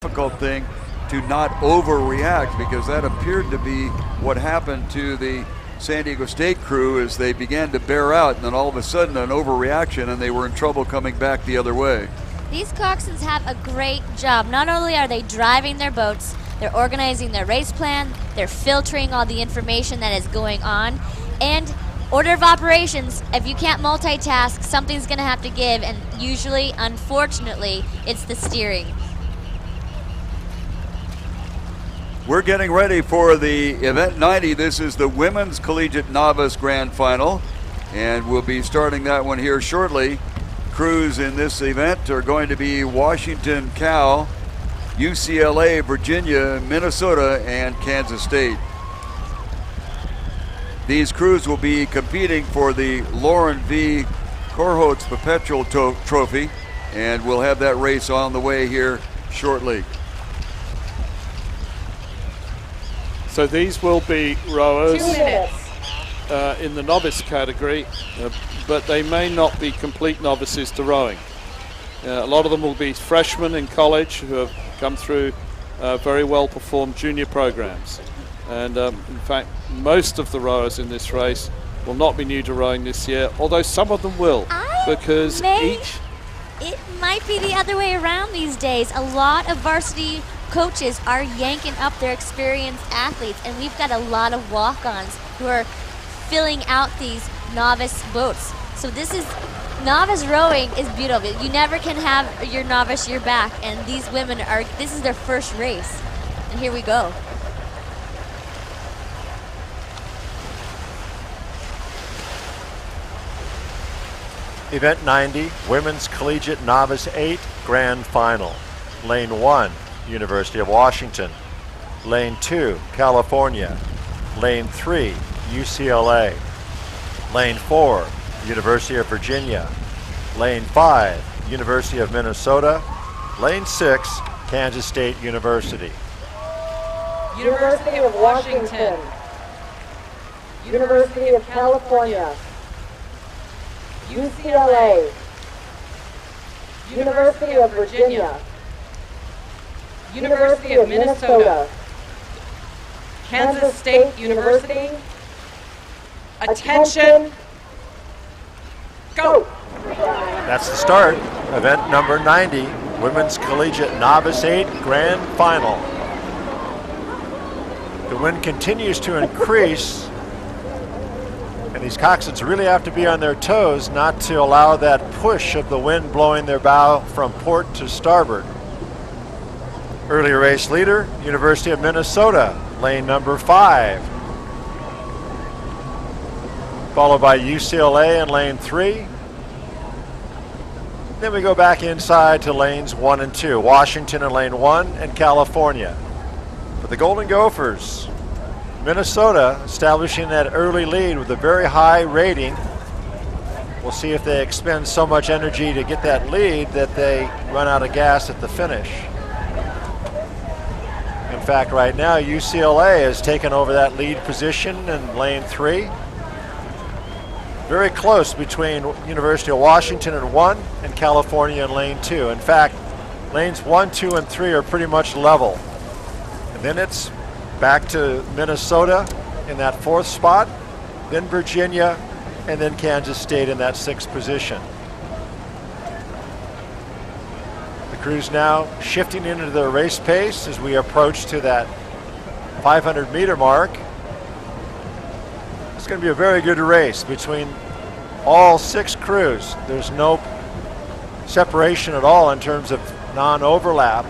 difficult thing to not overreact, because that appeared to be what happened to the San Diego State crew as they began to bear out, and then all of a sudden an overreaction and they were in trouble coming back the other way. These coxswains have a great job. Not only are they driving their boats, they're organizing their race plan, they're filtering all the information that is going on, and order of operations, if you can't multitask, something's going to have to give, and usually, unfortunately, it's the steering. We're getting ready for the Event 90. This is the Women's Collegiate Novice Grand Final, and we'll be starting that one here shortly. Crews in this event are going to be Washington, Cal, UCLA, Virginia, Minnesota, and Kansas State. These crews will be competing for the Laurel v. Korholz Perpetual Trophy, and we'll have that race on the way here shortly. So these will be rowers in the novice category, but they may not be complete novices to rowing. A lot of them will be freshmen in college who have come through very well performed junior programs. And in fact, most of the rowers in this race will not be new to rowing this year, although some of them will, because it might be the other way around these days. A lot of varsity coaches are yanking up their experienced athletes, and we've got a lot of walk-ons who are filling out these novice boats. So this is, novice rowing is beautiful. You never can have your novice year back, and these women are, this is their first race. And here we go. Event 90, Women's Collegiate Novice 8 Grand Final. Lane 1, University of Washington. Lane 2, California. Lane 3, UCLA. Lane 4, University of Virginia. Lane 5, University of Minnesota. Lane 6, Kansas State University. University of Washington. University of California. UCLA. University of Virginia. University of Minnesota. Kansas State University. Attention. Go. That's the start. Event number 90, Women's Collegiate Novice 8 Grand Final. The wind continues to increase, and these coxswains really have to be on their toes not to allow that push of the wind blowing their bow from port to starboard. Early race leader, University of Minnesota, lane number 5. Followed by UCLA in lane 3. Then we go back inside to lanes 1 and 2, Washington in lane 1 and California. For the Golden Gophers, Minnesota establishing that early lead with a very high rating. We'll see if they expend so much energy to get that lead that they run out of gas at the finish. In fact, right now, UCLA has taken over that lead position in lane 3. Very close between University of Washington in 1 and California in lane 2. In fact, lanes 1, 2, and 3 are pretty much level. And then it's back to Minnesota in that 4th spot, then Virginia, and then Kansas State in that 6th position. The crew's now shifting into their race pace as we approach to that 500-meter mark. It's going to be a very good race between all 6 crews. There's no separation at all in terms of non-overlap.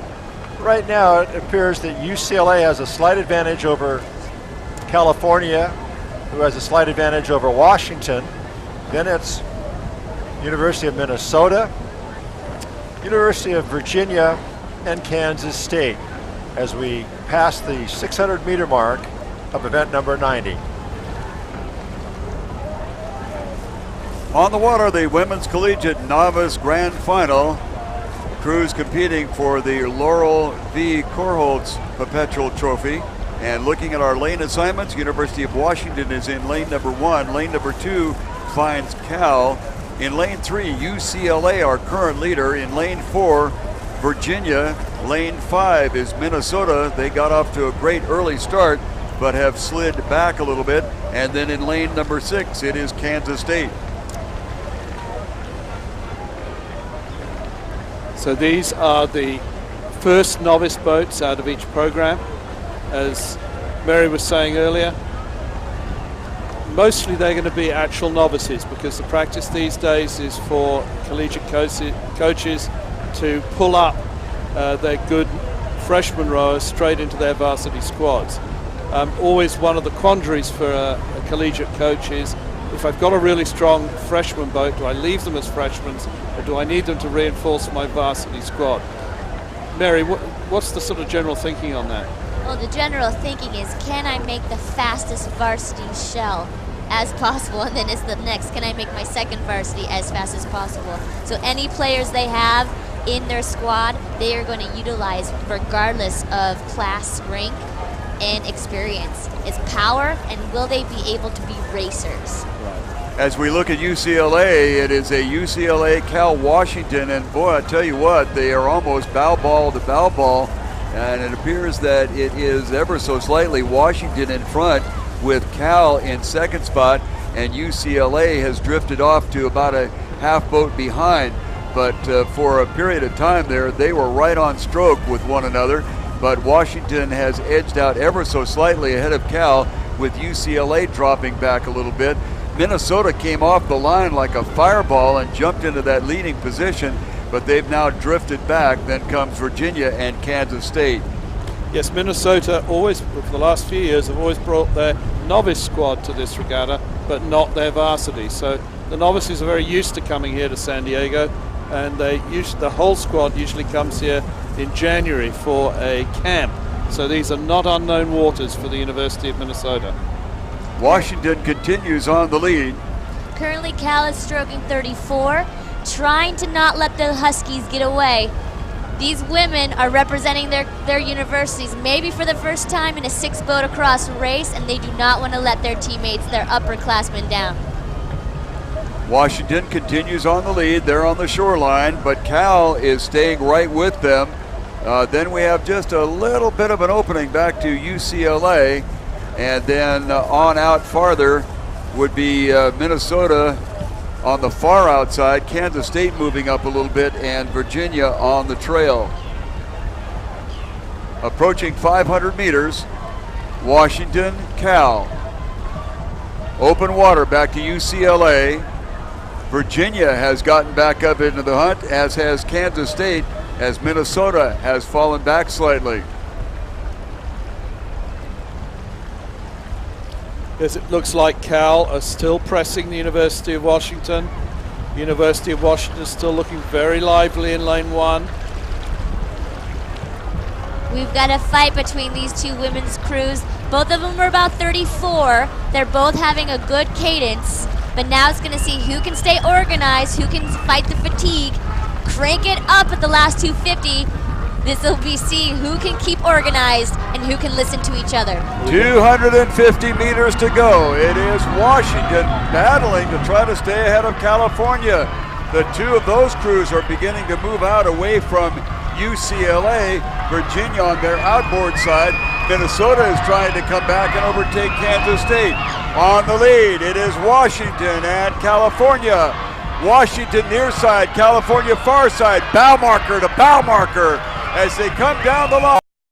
Right now, it appears that UCLA has a slight advantage over California, who has a slight advantage over Washington. Then it's University of Minnesota, University of Virginia, and Kansas State as we pass the 600-meter mark of event number 90. On the water, the Women's Collegiate Novice Grand Final. Crews competing for the Laurel v. Korholz Perpetual Trophy. And looking at our lane assignments, University of Washington is in lane number 1. Lane number 2 finds Cal. In lane 3, UCLA, our current leader. In lane 4, Virginia. Lane 5 is Minnesota. They got off to a great early start, but have slid back a little bit. And then in lane number 6, it is Kansas State. So these are the first novice boats out of each program. As Mary was saying earlier, mostly they're going to be actual novices because the practice these days is for collegiate coaches to pull up their good freshman rowers straight into their varsity squads. Always one of the quandaries for a collegiate coach is, if I've got a really strong freshman boat, do I leave them as freshmen or do I need them to reinforce my varsity squad? Mary, what's the sort of general thinking on that? Well, the general thinking is, can I make the fastest varsity shell as possible? And then it's the next, can I make my second varsity as fast as possible? So any players they have in their squad, they are going to utilize regardless of class, rank, and experience. It's power, and will they be able to be racers? As we look at UCLA, it is a UCLA Cal Washington, and boy, I tell you what, they are almost bow ball to bow ball, and it appears that it is ever so slightly Washington in front with Cal in second spot, and UCLA has drifted off to about a half boat behind. But for a period of time there, they were right on stroke with one another, but Washington has edged out ever so slightly ahead of Cal, with UCLA dropping back a little bit. Minnesota came off the line like a fireball and jumped into that leading position, but they've now drifted back. Then comes Virginia and Kansas State. Yes, Minnesota always, for the last few years, have always brought their novice squad to this regatta, but not their varsity. So the novices are very used to coming here to San Diego, and the whole squad usually comes here in January for a camp. So these are not unknown waters for the University of Minnesota. Washington continues on the lead. Currently, Cal is stroking 34, trying to not let the Huskies get away. These women are representing their universities, maybe for the first time in a 6-boat across race, and they do not want to let their teammates, their upperclassmen, down. Washington continues on the lead. They're on the shoreline, but Cal is staying right with them. Then we have just a little bit of an opening back to UCLA, and then on out farther would be Minnesota on the far outside, Kansas State moving up a little bit, and Virginia on the trail. Approaching 500 meters, Washington, Cal. Open water back to UCLA. Virginia has gotten back up into the hunt, as has Kansas State, as Minnesota has fallen back slightly. Yes, it looks like Cal are still pressing the University of Washington. University of Washington is still looking very lively in lane 1. We've got a fight between these two women's crews. Both of them are about 34. They're both having a good cadence, but now it's going to see who can stay organized, who can fight the fatigue, crank it up at the last 250. This will be see who can keep organized and who can listen to each other. 250 meters to go. It is Washington battling to try to stay ahead of California. The two of those crews are beginning to move out away from UCLA. Virginia on their outboard side. Minnesota is trying to come back and overtake Kansas State. On the lead, it is Washington and California. Washington near side, California far side. Bow marker to bow marker as they come down the line.